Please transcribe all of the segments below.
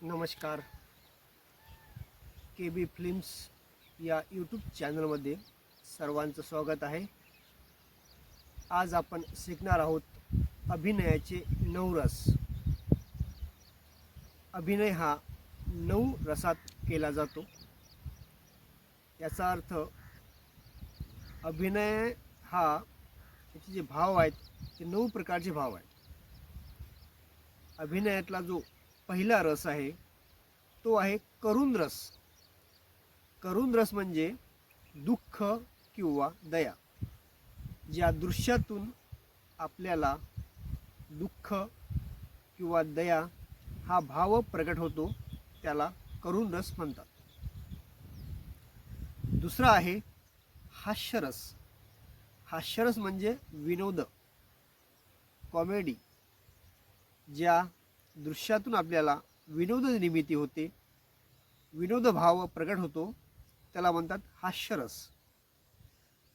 नमस्कार. के बी फिल्म्स या यूट्यूब चॅनलमध्ये सर्वांचं स्वागत आहे. आज आपण शिकणार आहोत अभिनयाचे 9 रस. अभिनय हा 9 रसात केला जातो. याचा अर्थ अभिनय हा याचे जे भाव आहेत ते 9 प्रकारचे भाव आहेत. अभिनयातला जो पहिला रस आहे तो आहे करुण रस. करुण रस म्हणजे दुःख किंवा दया. ज्या दृश्यातून आपल्याला दुःख किंवा दया हा भाव प्रकट होतो त्याला करुण रस म्हणतात. दुसरा आहे हास्यरस. हास्यरस म्हणजे विनोद, कॉमेडी. ज्या दृश्यातून आपल्याला विनोद निर्मिती होते, विनोद भाव प्रकट होतो त्याला म्हणतात हास्यरस.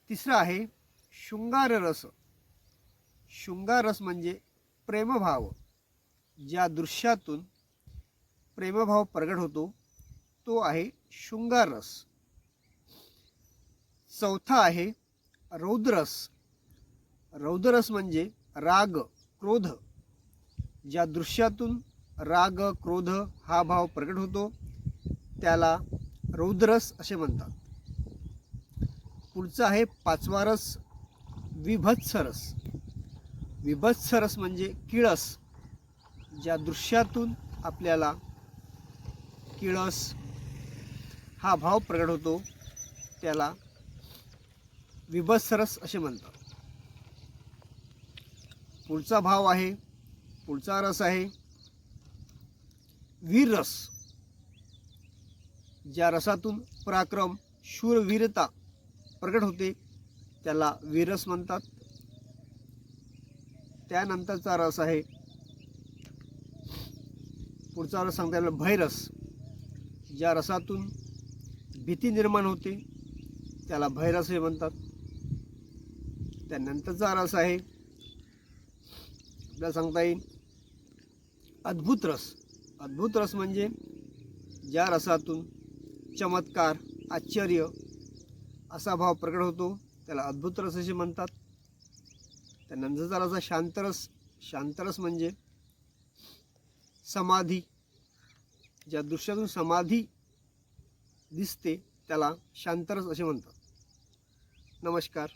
तिसरा आहे शृंगार रस. शृंगार रस म्हणजे प्रेमभाव. ज्या दृश्यातून प्रेमभाव प्रकट होतो तो आहे शृंगार रस. चौथा आहे रौद्ररस. रौद्ररस म्हणजे राग, क्रोध. ज्या दृश्यातून राग, क्रोध हा भाव प्रकट होतो त्याला रौद्ररस असे म्हणतात. पुढचा आहे पाचवा रस विभत्सरस. विभत्सरस म्हणजे किळस. ज्या दृश्यातून आपल्याला किळस हा भाव प्रकट होतो त्याला विभत्सरस असे म्हणतात. पुढचा रस आहे वीररस. ज्या रसातून पराक्रम, शूरवीरता प्रकट होते त्याला वीररस म्हणतात. त्यानंतरचा रस आहे, पुढचा रस सांगता येईल भयरस. ज्या रसातून भीती निर्माण होते त्याला भयरस हे म्हणतात. त्यानंतरचा रस आहे आपल्याला सांगता येईल अद्भुत रस. अद्भुत रस म्हणजे ज्या रसातून चमत्कार, आश्चर्य असा भाव प्रकट होतो त्याला अद्भुत रस असे म्हणतात. त्यानंतरचा रस शांतरस. शांतरस म्हणजे समाधी. ज्या दृश्यातून समाधी दिसते त्याला शांतरस असे म्हणतात. नमस्कार.